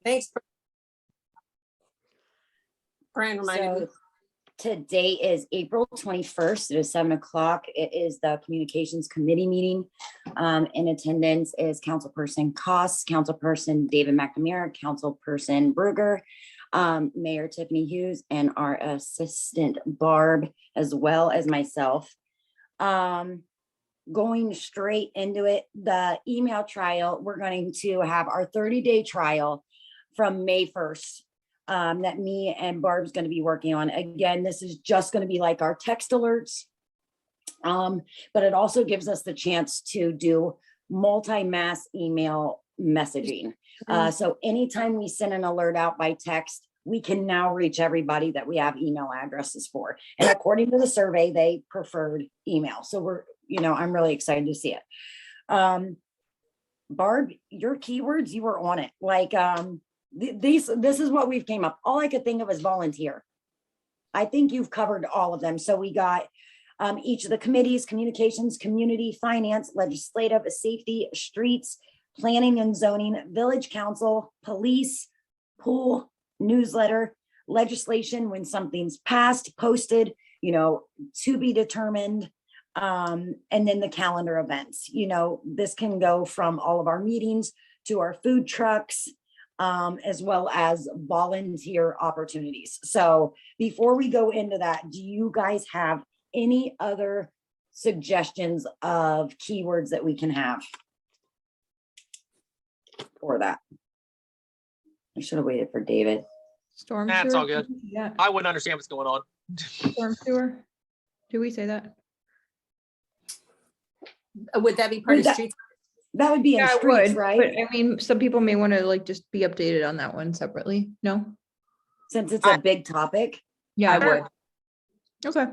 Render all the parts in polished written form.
Thanks. Fran reminded me. So today is April 21st. It is 7 o'clock. It is the Communications Committee meeting. In attendance is Councilperson Koss, Councilperson David McNamara, Councilperson Berger, Mayor Tiffany Hughes, and our Assistant Barb, as well as myself. Going straight into it, the email trial, we're going to have our 30-day trial from May 1st. That me and Barb's going to be working on. Again, this is just going to be like our text alerts. But it also gives us the chance to do multi-mass email messaging. So anytime we send an alert out by text, we can now reach everybody that we have email addresses for. And according to the survey, they preferred email. So I'm really excited to see it. Barb, your keywords, you were on it. Like, this is what we've came up. All I could think of is volunteer. I think you've covered all of them. So we got each of the committees: communications, community, finance, legislative, safety, streets, planning and zoning, village council, police, pool, newsletter, legislation when something's passed, posted, to be determined, and then the calendar events. This can go from all of our meetings to our food trucks, as well as volunteer opportunities. So before we go into that, do you guys have any other suggestions of keywords that we can have for that? I should have waited for David. Storm That's sewer? all good. Yeah, I wouldn't understand what's going on. storm sewer. Do we say that? Would that be part of That- streets? That would be in Yeah, I streets, would, right? but I mean, some people may want to just be updated on that one separately. No? Since it's a big topic. Yeah, I would. Okay.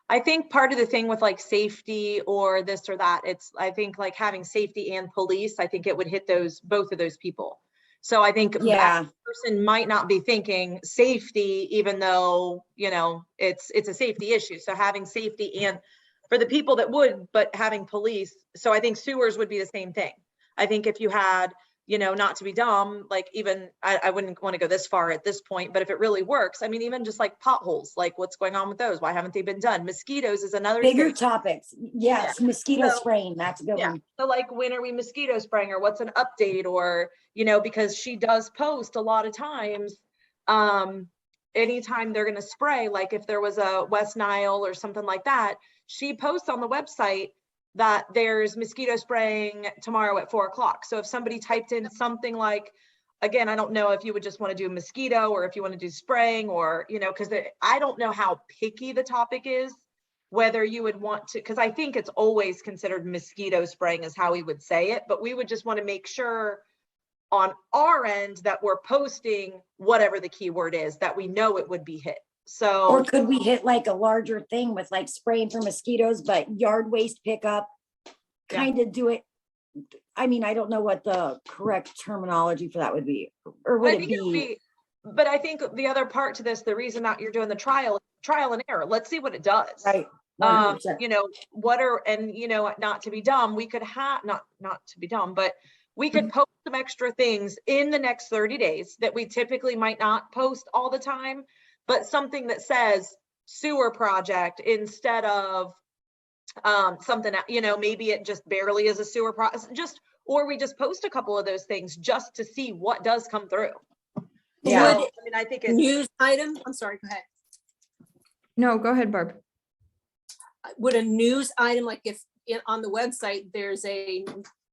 I think part of the thing with like safety or this or that, I think like having safety and police, I think it would hit both of those people. So I think Yeah. that person might not be thinking safety, even though, it's a safety issue. So having safety and for the people that would, but having police. So I think sewers would be the same thing. I think if you had, not to be dumb, like even, I wouldn't want to go this far at this point, but if it really works, I mean, even just like potholes, like what's going on with those? Why haven't they been done? Mosquitoes is another Bigger thing. topics. Yes, mosquito So- spraying, that's a good Yeah. one. So like, when are we mosquito spraying, or what's an update, or, because she does post a lot of times, anytime they're going to spray, like if there was a West Nile or something like that, she posts on the website that there's mosquito spraying tomorrow at 4:00. So if somebody typed in something like, again, I don't know if you would just want to do mosquito or if you want to do spraying, or, because I don't know how picky the topic is, whether you would want to, because I think it's always considered mosquito spraying is how we would say it, but we would just want to make sure on our end that we're posting whatever the keyword is, that we know it would be hit. So, Or could we hit like a larger thing with like spraying for mosquitoes, but yard waste pickup? Yeah. Kind of do it. I mean, I don't know what the correct terminology for that would be, or would I it think it would be? be, but I think the other part to this, the reason that you're doing the trial and error, let's see what it does. Right. 100%. Not to be dumb, we could have, not to be dumb, but we could post some extra things in the next 30 days that we typically might not post all the time, but something that says sewer project instead of something, maybe it just barely is a sewer project, or we just post a couple of those things just to see what does come through. Yeah. So, I think it's, News item? I'm sorry, go ahead. No, go ahead, Barb. Would a news item, like if on the website, there's a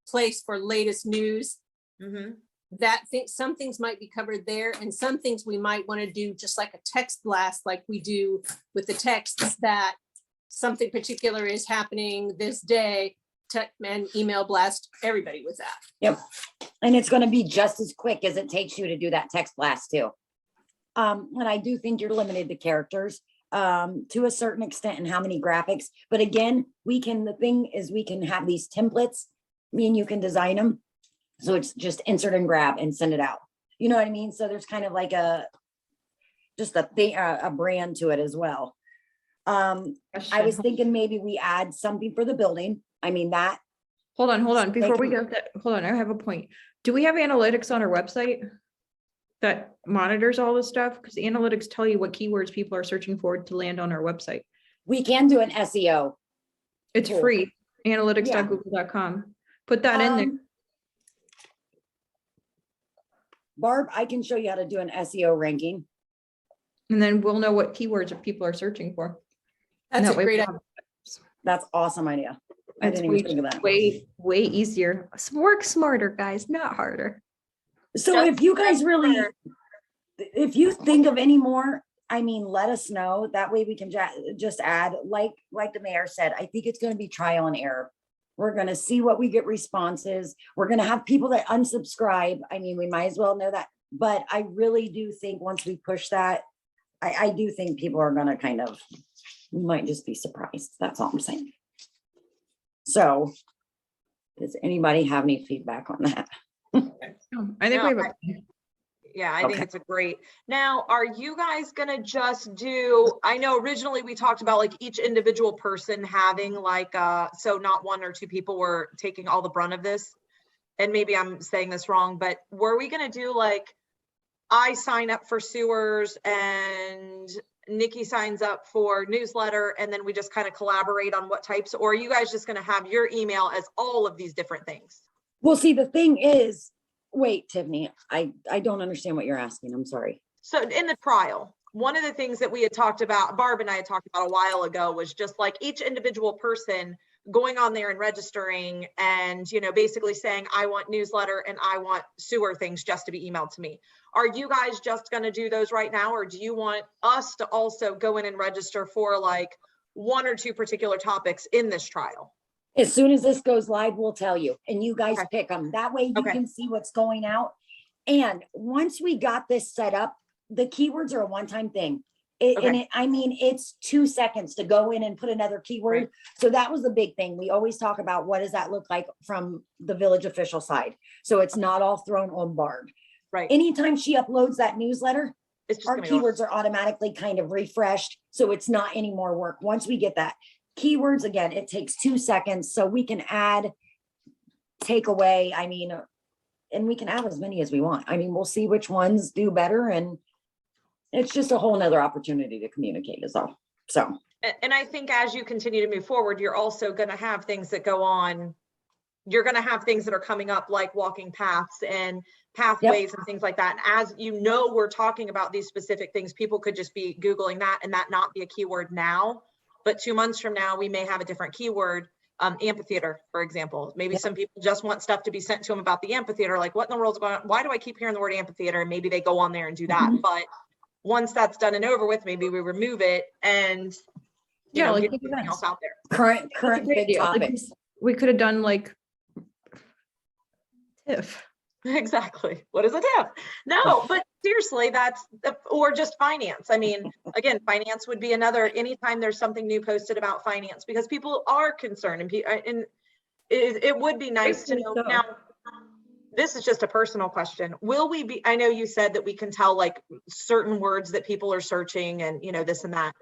place for latest news, Mhm. some things might be covered there, and some things we might want to do just like a text blast, like we do with the texts, that something particular is happening this day, and email blast everybody with that. Yep. And it's going to be just as quick as it takes you to do that text blast too. And I do think you're limited to characters to a certain extent and how many graphics. But again, the thing is we can have these templates. Me and you can design them. So it's just insert and grab and send it out. You know what I mean? So there's kind of like a brand to it as well. I was thinking maybe we add something for the building. I mean that. Hold on. Before we can- go, hold on. I have a point. Do we have analytics on our website? that monitors all this stuff? Because the analytics tell you what keywords people are searching for to land on our website. We can do an SEO. It's Cool. free, analytics.google.com. Put that in there. Barb, I can show you how to do an SEO ranking. And then we'll know what keywords people are searching for. And That's that a way great we'll idea. have- That's awesome idea. I It's didn't even think of that. way easier. Work smarter, guys, not harder. So Just if you guys really, remember- if you think of any more, I mean, let us know. That way we can just add, like the mayor said, I think it's gonna be trial and error. We're gonna see what we get responses. We're gonna have people that unsubscribe. I mean, we might as well know that. But I really do think once we push that, I do think people are gonna kind of, we might just be surprised. That's all I'm saying. So does anybody have any feedback on that? I think No, we have a. Yeah, I think Okay. it's a great. Now, are you guys gonna just do, I know originally we talked about like each individual person having like, so not one or two people were taking all the brunt of this. And maybe I'm saying this wrong, but were we gonna do like, I sign up for sewers and Nikki signs up for newsletter and then we just kind of collaborate on what types, or are you guys just gonna have your email as all of these different things? Well, see, the thing is, wait, Tiffany, I don't understand what you're asking. I'm sorry. So in the trial, one of the things that we had talked about, Barb and I had talked about a while ago, was just like each individual person going on there and registering and, you know, basically saying, I want newsletter and I want sewer things just to be emailed to me. Are you guys just going to do those right now? Or do you want us to also go in and register for like one or two particular topics in this trial? As soon as this goes live, we'll tell you, and you guys Okay. pick them. That way you Okay. can see what's going out. And once we got this set up, the keywords are a one-time thing. Okay. I mean, it's 2 seconds to go in and put another keyword. Right. So that was the big thing. We always talk about what does that look like from the village official side. So it's not all thrown on Barb. Right. Anytime she uploads that newsletter, It's just our gonna go. keywords are automatically kind of refreshed, so it's not any more work. Once we get that keywords, again, it takes 2 seconds, so we can add, take away, I mean, and we can add as many as we want. I mean, we'll see which ones do better, and it's just a whole nother opportunity to communicate is all. So, And I think as you continue to move forward, you're also going to have things that go on. You're going to have things that are coming up like walking paths and pathways and things like that. And as you know, we're talking about these specific things. People could just be Googling that and that not be a keyword now. But 2 months from now, we may have a different keyword, amphitheater, for example. Maybe some people just want stuff to be sent to them about the amphitheater. Like, what in the world's going on? Why do I keep hearing the word amphitheater? And maybe they go on there and do that. But once that's done and over with, maybe we remove it and you know, like get big something events. else out there. current great big idea. Like, topics. we could have done like TIFF. Exactly. What is a tip? No, but seriously, or just finance. I mean, again, finance would be another, anytime there's something new posted about finance, because people are concerned and it would be nice to know. so. Now, this is just a personal question. Will we be, I know you said that we can tell like certain words that people are searching and, you know, this and that.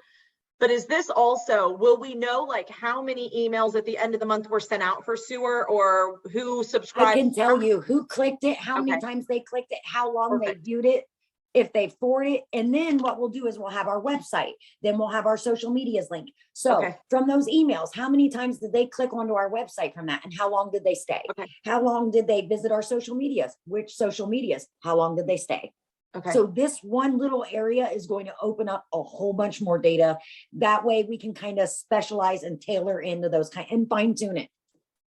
But is this also, will we know like how many emails at the end of the month were sent out for sewer or who I subscribed? can tell you who clicked it, how many Okay. times they clicked it, how long they Perfect. viewed it, if they forward it. And then what we'll do is we'll have our website, then we'll have our social medias link. So Okay. from those emails, how many times did they click onto our website from that? And how long did they stay? Okay. How long did they visit our social medias? Which social medias? How long did they stay? Okay. So this one little area is going to open up a whole bunch more data. That way we can kind of specialize and tailor into those and fine tune it.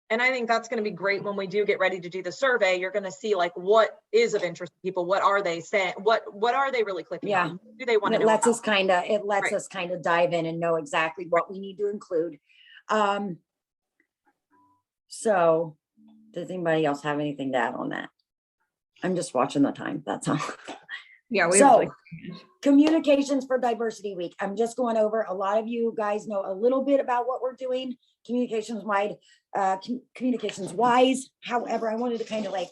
And I think that's going to be great when we do get ready to do the survey. You're going to see like what is of interest to people. What are they saying? What are they really clicking Yeah. on? What do they want And to it know lets about? us kind of, Right. us kind of dive in and know exactly what we need to include. So does anybody else have anything to add on that? I'm just watching the time, that's all. Yeah, we So, have like, Communications for Diversity Week. I'm just going over, a lot of you guys know a little bit about what we're doing, communications wise. However, I wanted to kind of like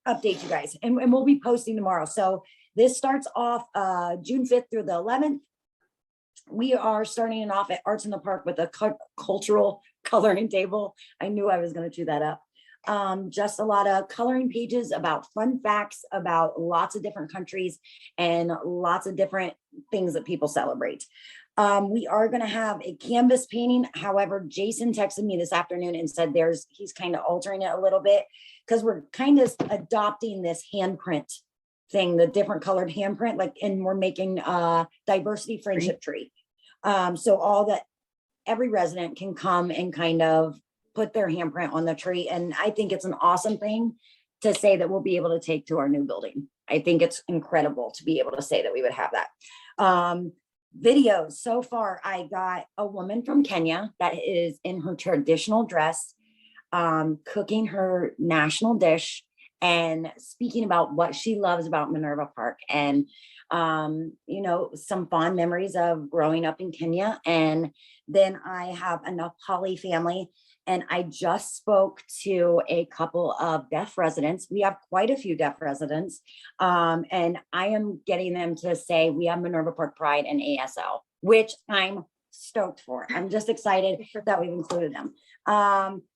update you guys and we'll be posting tomorrow. So this starts off June 5th through the 11th. We are starting it off at Arts in the Park with a cultural coloring table. I knew I was going to chew that up. Just a lot of coloring pages about fun facts about lots of different countries and lots of different things that people celebrate. We are going to have a canvas painting. However, Jason texted me this afternoon and said he's kind of altering it a little bit because we're kind of adopting this handprint thing, the different colored handprint, and we're making a diversity friendship tree. So every resident can come and kind of put their handprint on the tree. And I think it's an awesome thing to say that we'll be able to take to our new building. I think it's incredible to be able to say that we would have that. Videos. So far, I got a woman from Kenya that is in her traditional dress, cooking her national dish and speaking about what she loves about Minerva Park and, some fond memories of growing up in Kenya. And then I have a Nepali family, and I just spoke to a couple of deaf residents. We have quite a few deaf residents. And I am getting them to say we have Minerva Park Pride and ASL, which I'm stoked for. I'm just excited that we've included them.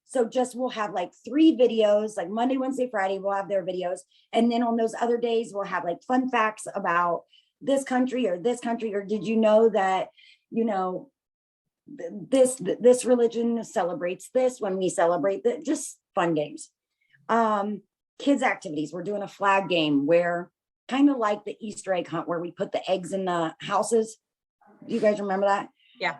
So we'll have like 3 videos, like Monday, Wednesday, Friday, we'll have their videos. And then on those other days, we'll have like fun facts about this country, or did you know that, this religion celebrates this when we celebrate that, just fun games. Kids activities. We're doing a flag game where kind of like the Easter egg hunt where we put the eggs in the houses. Do you guys remember that? Yeah.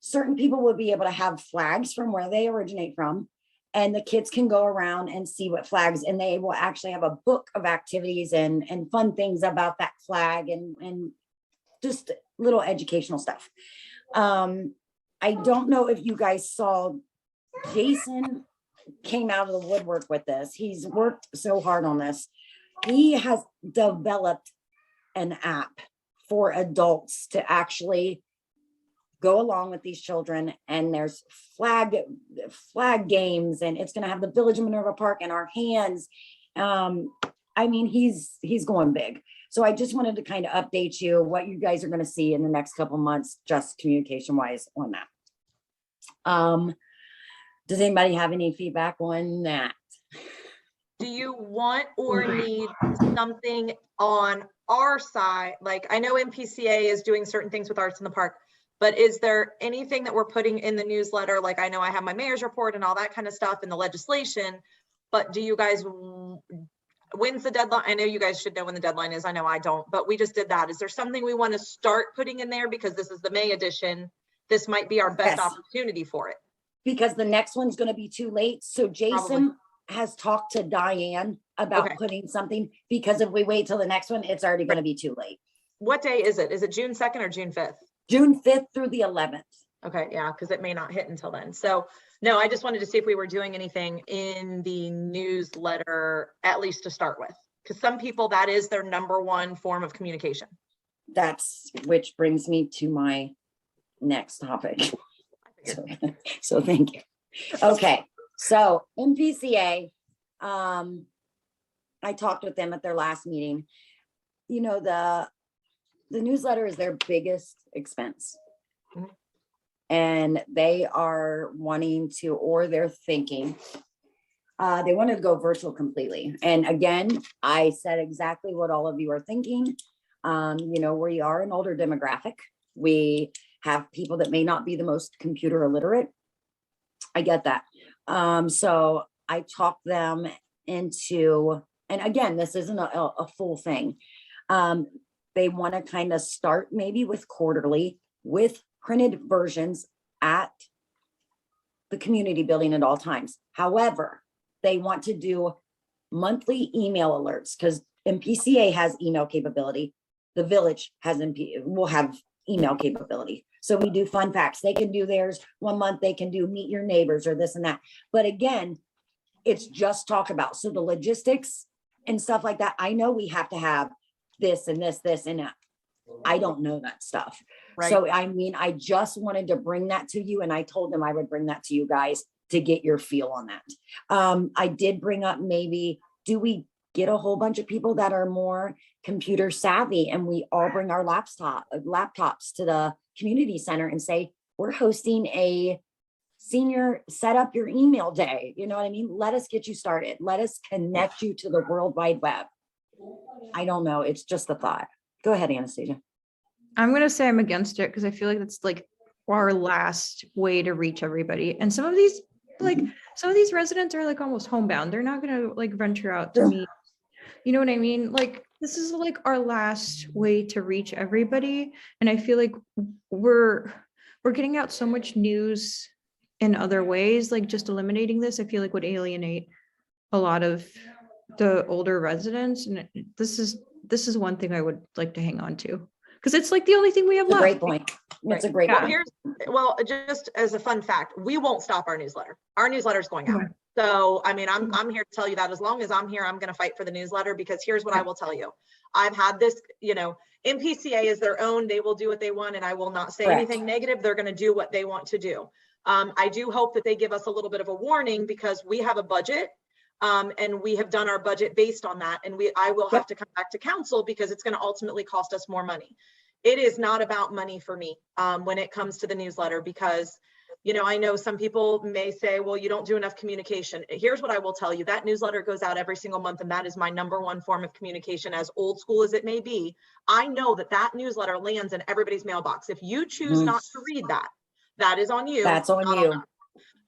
Certain people will be able to have flags from where they originate from, and the kids can go around and see what flags, and they will actually have a book of activities and fun things about that flag and just little educational stuff. I don't know if you guys saw, Jason came out of the woodwork with this. He's worked so hard on this. He has developed an app for adults to actually go along with these children, and there's flag games, and it's going to have the Village of Minerva Park in our hands. He's going big. So I just wanted to kind of update you what you guys are going to see in the next couple months, just communication wise on that. Does anybody have any feedback on that? Do you want or need something on our side? Like, I know MPCA is doing certain things with Arts in the Park, but is there anything that we're putting in the newsletter? Like, I know I have my mayor's report and all that kind of stuff in the legislation, but do you guys, when's the deadline? I know you guys should know when the deadline is. I know I don't, but we just did that. Is there something we want to start putting in there? Because this is the May edition. This might be our best opportunity for it. Because the next one's going to be too late. So Jason has talked to Diane about putting something, because if we wait till the next one, it's already going to be too late. What day is it? Is it June 2nd or June 5th? June 5th through the 11th. Okay, yeah, because it may not hit until then. So no, I just wanted to see if we were doing anything in the newsletter, at least to start with, because some people, that is their number one form of communication. Which brings me to my next topic. So thank you. Okay, so MPCA, I talked with them at their last meeting. The newsletter is their biggest expense. And they are wanting to, or they're thinking, they wanted to go virtual completely. And again, I said exactly what all of you are thinking. We are an older demographic. We have people that may not be the most computer illiterate. I get that. So I talked them into, and again, this isn't a full thing. They want to kind of start maybe with quarterly, with printed versions at the community building at all times. However, they want to do monthly email alerts, because MPCA has email capability. The village will have email capability. So we do fun facts. They can do theirs 1 month. They can do meet your neighbors or this and that. But again, it's just talk about. So the logistics and stuff like that, I know we have to have this and this and that. I don't know that stuff. Right. So, I just wanted to bring that to you, and I told them I would bring that to you guys to get your feel on that. I did bring up, maybe, do we get a whole bunch of people that are more computer savvy, and we all bring our laptops to the community center and say, we're hosting a senior, set up your email day. You know what I mean? Let us get you started. Let us connect you to the World Wide Web. I don't know. It's just a thought. Go ahead, Anastasia. I'm gonna say I'm against it because I feel like that's like our last way to reach everybody. And some of these, like, some of these residents are like almost homebound. They're not gonna like venture out to Sure. meet. You know what I mean? Like, this is like our last way to reach everybody. And I feel like we're getting out so much news in other ways, like just eliminating this, I feel like would alienate a lot of the older residents. And this is one thing I would like to hang on to. Because it's like the only thing we have It's a left. great point. It's a great Yeah. point. Well, just as a fun fact, we won't stop our newsletter. Our newsletter is going out. Okay. So, I mean, I'm here to tell you that as long as I'm here, I'm going to fight for the newsletter, because here's what I will tell you. I've had this, MPCA is their own, they will do what they want, and I will not say Correct. anything negative. They're going to do what they want to do. I do hope that they give us a little bit of a warning, because we have a budget. And we have done our budget based on that. And I will have to come back to council, because it's going to ultimately cost us more money. It is not about money for me when it comes to the newsletter, because, I know some people may say, well, you don't do enough communication. Here's what I will tell you. That newsletter goes out every single month, and that is my #1 form of communication, as old school as it may be. I know that newsletter lands in everybody's mailbox. If you choose not to read that, that is on you. That's on not you.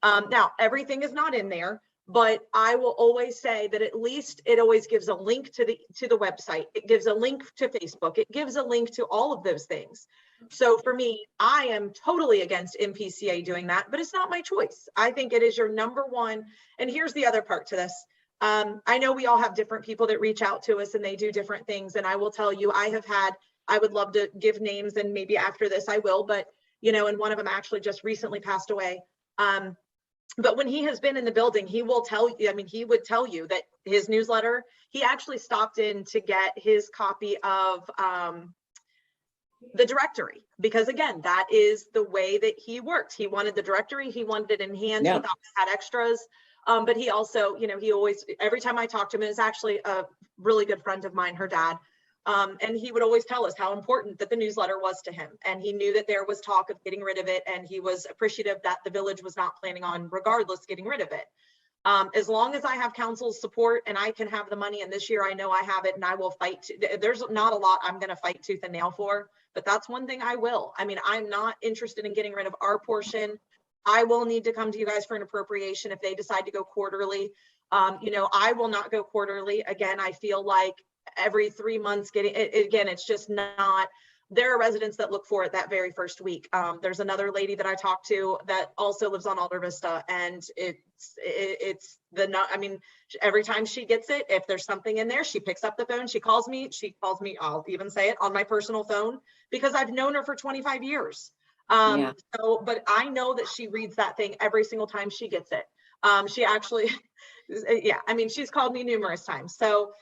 us. Now, everything is not in there, but I will always say that at least it always gives a link to the website. It gives a link to Facebook. It gives a link to all of those things. So for me, I am totally against MPCA doing that, but it's not my choice. I think it is your #1. And here's the other part to this. I know we all have different people that reach out to us and they do different things. And I will tell you, I would love to give names, and maybe after this I will, but and one of them actually just recently passed away. But when he has been in the building, he will tell you, he would tell you that his newsletter, he actually stopped in to get his copy of the directory, because again, that is the way that he worked. He wanted the directory, he wanted it in hand, Yeah. he thought it had extras. But he also, he always, every time I talked to him, and it's actually a really good friend of mine, her dad, and he would always tell us how important that the newsletter was to him. And he knew that there was talk of getting rid of it, and he was appreciative that the village was not planning on, regardless, getting rid of it. As long as I have council's support and I can have the money, and this year I know I have it, and I will fight. There's not a lot I'm going to fight tooth and nail for, but that's one thing I will. I'm not interested in getting rid of our portion. I will need to come to you guys for an appropriation if they decide to go quarterly. I will not go quarterly. Again, I feel like every 3 months it's just not. There are residents that look for it that very first week. There's another lady that I talked to that also lives on Alder Vista, and every time she gets it, if there's something in there, she picks up the phone, she calls me, I'll even say it on my personal phone, because I've known her for 25 years. Yeah. But I know that she reads that thing every single time she gets it. She actually, she's called me numerous times. So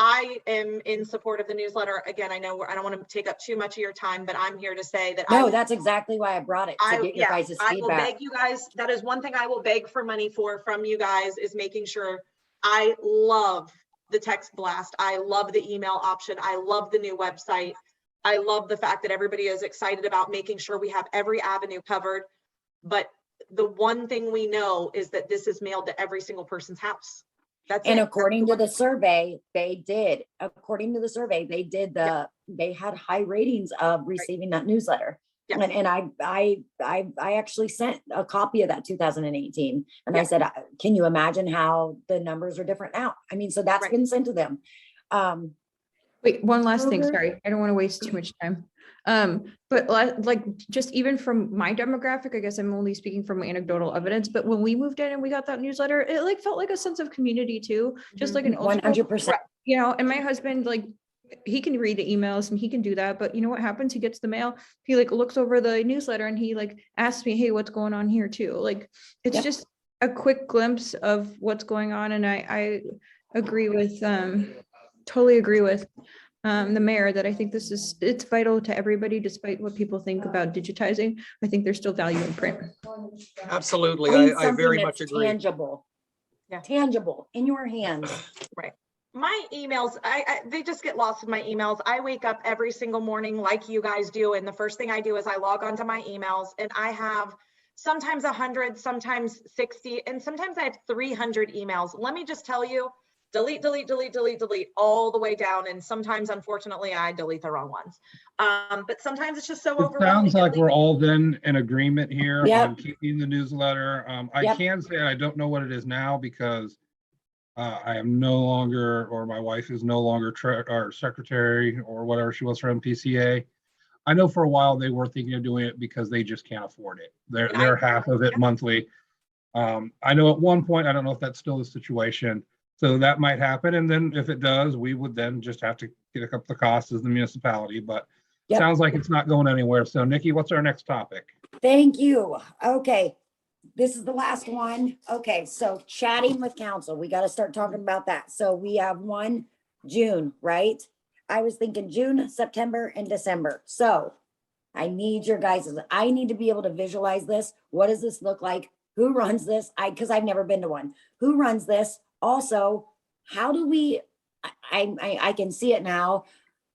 I am in support of the newsletter. Again, I know I don't want to take up too much of your time, but I'm here to say that No, that's exactly why I brought it, to get your guys' I will feedback. beg you guys. That is one thing I will beg for money from you guys, is making sure. I love the text blast. I love the email option. I love the new website. I love the fact that everybody is excited about making sure we have every avenue covered. But the one thing we know is that this is mailed to every single person's house. That's And it. according to the survey, they had high ratings of receiving that newsletter. Yes. And I actually sent a copy of that 2018, and I Yeah. said, can you imagine how the numbers are different now? So that's Right. been sent to them. Wait, one last thing, Okay. sorry. I don't want to waste too much time. But like, just even from my demographic, I guess I'm only speaking from anecdotal evidence, but when we moved in and we got that newsletter, it like felt like a sense of community too, just like an old school, 100%. and my husband, like, he can read the emails and he can do that, but you know what happens? He gets the mail, he like looks over the newsletter and he like asks me, hey, what's going on here too? Like, it's Yep. just a quick glimpse of what's going on. And I agree with, totally agree with the mayor that I think it's vital to everybody, despite what people think about digitizing. I think there's still value in print. Absolutely. need I something very much that's agree. Tangible. Yeah. Tangible in your hands. My emails, they just get lost in my emails. I wake up every single morning like you guys do. And the first thing I do is I log onto my emails, and I have sometimes 100, sometimes 60, and sometimes I have 300 emails. Let me just tell you, delete, delete, delete, delete, delete all the way down. And sometimes, unfortunately, I delete the wrong ones. But sometimes it's just so It overwhelming. sounds like we're all then in agreement here Yep. on keeping the newsletter. I Yep. can say I don't know what it is now because I am no longer, or my wife is no longer our secretary or whatever she was for MPCA. I know for a while they were thinking of doing it because they just can't afford it. They're half of it monthly. I know at one point, I don't know if that's still the situation. So that might happen. And then if it does, we would then just have to pick up the cost as the municipality, but Yep. sounds like it's not going anywhere. So Nikki, what's our next topic? Thank you. Okay. This is the last one. Okay, so chatting with council, we got to start talking about that. So we have one June, right? I was thinking June, September, and December. So I need your guys', I need to be able to visualize this. What does this look like? Who runs this? Because I've never been to one. Who runs this? Also, how do we, I can see it now.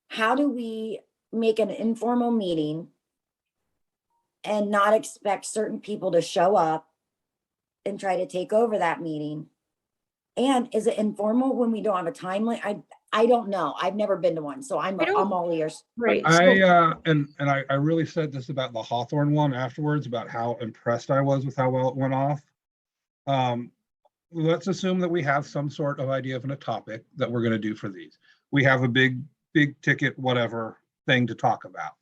How do we make an informal meeting and not expect certain people to show up and try to take over that meeting? And is it informal when we don't have a timeline? I don't know. I've never been to one, so I'm all ears. Right. I really said this about the Hawthorne one afterwards, about how impressed I was with how well it went off. Let's assume that we have some sort of idea of a topic that we're going to do for these. We have a big ticket, whatever thing to talk about.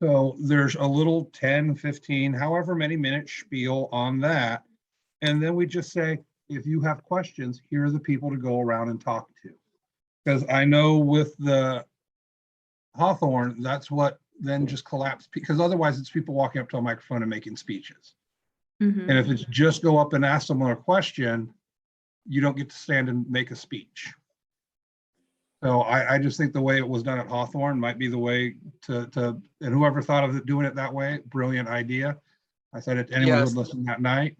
So there's a little 10, 15, however many minute spiel on that. And then we just say, if you have questions, here are the people to go around and talk to. Because I know with the Hawthorne, that's what then just collapsed, because otherwise it's people walking up to a microphone and making speeches. Mhm. And if it's just go up and ask someone a question, you don't get to stand and make a speech. So I just think the way it was done at Hawthorne might be the way to and whoever thought of it doing it that way, brilliant idea. I said it to anyone who Yes. would listen that night.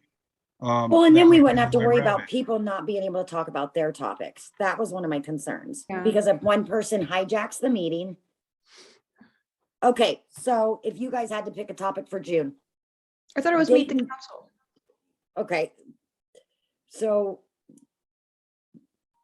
Well, and then that we was wouldn't have to my worry rabbit. about people not being able to talk about their topics. That was one of my concerns. Yeah. Because if one person hijacks the meeting. Okay, so if you guys had to pick a topic for June, I thought it was meet the Dayton- council. okay. So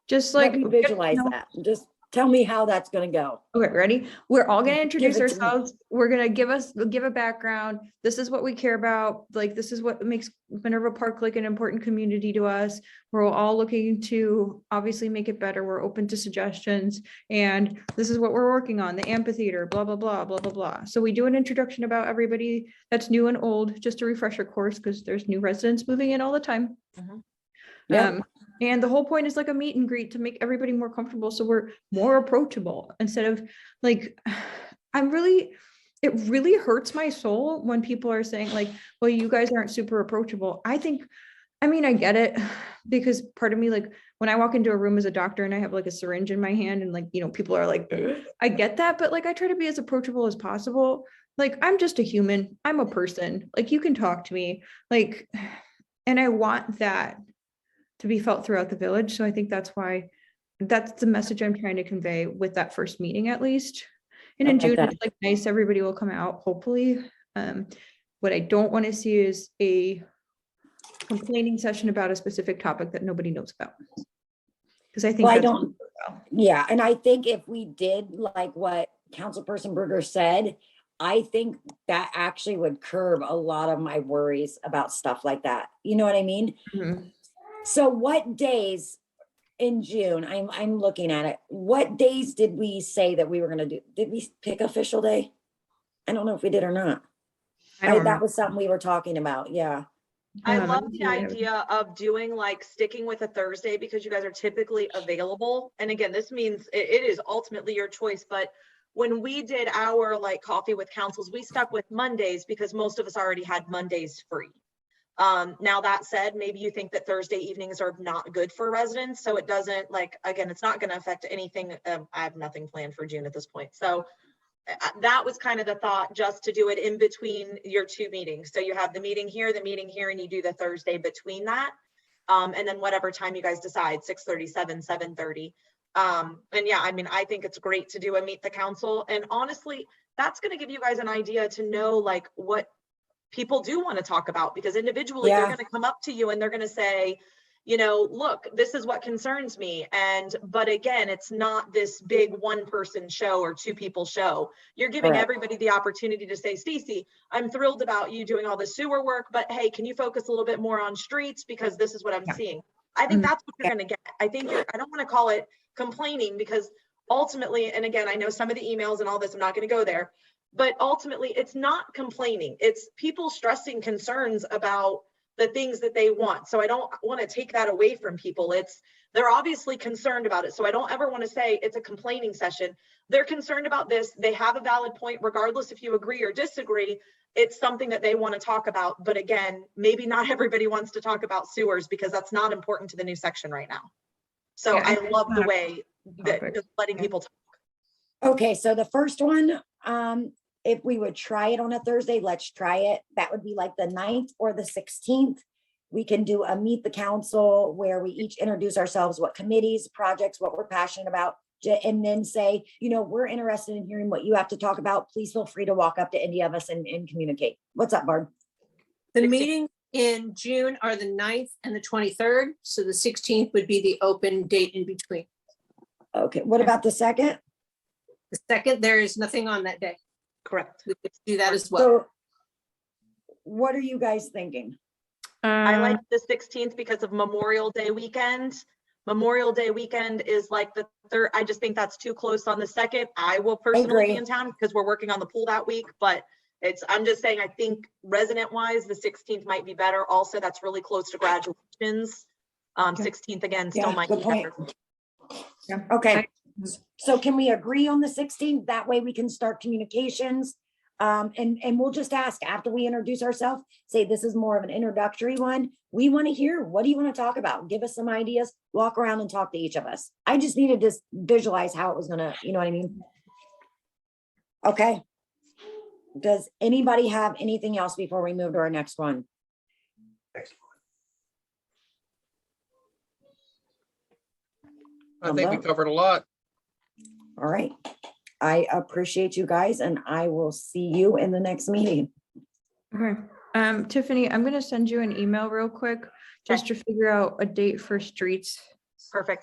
Just let like, me visualize no. that. Just tell me how that's gonna go. Okay, ready? We're all gonna introduce it to me. ourselves. We're gonna give a background. This is what we care about. Like, this is what makes Minerva Park like an important community to us. We're all looking to obviously make it better. We're open to suggestions. And this is what we're working on, the amphitheater, blah, blah, blah, blah, blah, blah. So we do an introduction about everybody that's new and old, just a refresher course, because there's new residents moving in all the time. Yep. And the whole point is like a meet and greet to make everybody more comfortable. So we're more approachable instead of like, it really hurts my soul when people are saying like, well, you guys aren't super approachable. I get it because part of me, like when I walk into a room as a doctor and I have like a syringe in my hand and like, people are like, ugh, I get that. But like, I try to be as approachable as possible. Like, I'm just a human. I'm a person. Like, you can talk to me, like, and I want that to be felt throughout the village. So I think that's the message I'm trying to convey with that first meeting, at least. And in I like June, that. it's like nice, everybody will come out, hopefully. What I don't want to see is a complaining session about a specific topic that nobody knows about. Because I think Well, I that's don't, yeah, and I think if we did like what Councilperson Berger said, I think that actually would curb a lot of my worries about stuff like that. You know what I mean? Mhm. So what days in June, I'm looking at it, what days did we say that we were gonna do? Did we pick official day? I don't know if we did or not. I don't That know. was something we were talking about, yeah. I I love don't the see what I have. idea of doing like sticking with a Thursday because you guys are typically available. And again, this means it is ultimately your choice, but when we did our like coffee with councils, we stuck with Mondays because most of us already had Mondays free. Now that said, maybe you think that Thursday evenings are not good for residents. So it doesn't like, again, it's not going to affect anything. I have nothing planned for June at this point. So that was kind of the thought, just to do it in between your two meetings. So you have the meeting here, and you do the Thursday between that. And then whatever time you guys decide, 6:37, 7:30. And yeah, I think it's great to do a meet the council. And honestly, that's going to give you guys an idea to know like what people do want to talk about, because individually they're Yeah. going to come up to you and they're going to say, you know, look, this is what concerns me. But again, it's not this big one person show or two people show. You're giving Correct. everybody the opportunity to say, Stacey, I'm thrilled about you doing all the sewer work, but hey, can you focus a little bit more on streets? Because this is what I'm Yeah. seeing. I think Mhm. that's what you're going to get. I think I don't want to call it complaining, because ultimately, and again, I know some of the emails and all this, I'm not going to go there, but ultimately it's not complaining. It's people stressing concerns about the things that they want. So I don't want to take that away from people. They're obviously concerned about it. So I don't ever want to say it's a complaining session. They're concerned about this. They have a valid point, regardless if you agree or disagree. It's something that they want to talk about. But again, maybe not everybody wants to talk about sewers, because that's not important to the new section right now. So Yeah, I love the not way that topic. just letting people talk. Okay, so the first one, if we would try it on a Thursday, let's try it. That would be like the 9th or the 16th. We can do a meet the council where we each introduce ourselves, what committees, projects, what we're passionate about, and then say, you know, we're interested in hearing what you have to talk about. Please feel free to walk up to any of us and communicate. What's up, Barb? The 16th. meetings in June are the 9th and the 23rd. So the 16th would be the open date in between. Okay, what about the 2nd? The 2nd, there is nothing on that day. Correct. We could do that as well. So what are you guys thinking? I like the 16th because of Memorial Day weekend. Memorial Day weekend is like the third. I just think that's too close on the 2nd. I will personally be agree. in town because we're working on the pool that week, but I'm just saying, I think resident wise, the 16th might be better. Also, that's really close to graduations. 16th again, still Yeah, might good be point. better. Okay, so can we agree on the 16th? That way we can start communications. And we'll just ask after we introduce ourselves, say this is more of an introductory one. We want to hear, what do you want to talk about? Give us some ideas, walk around and talk to each of us. I just needed to visualize how it was gonna, you know what I mean? Okay. Does anybody have anything else before we move to our next one? I think we Hello? covered a lot. All right. I appreciate you guys and I will see you in the next meeting. Okay, Tiffany, I'm gonna send you an email real quick, just to figure out a date for streets. Perfect.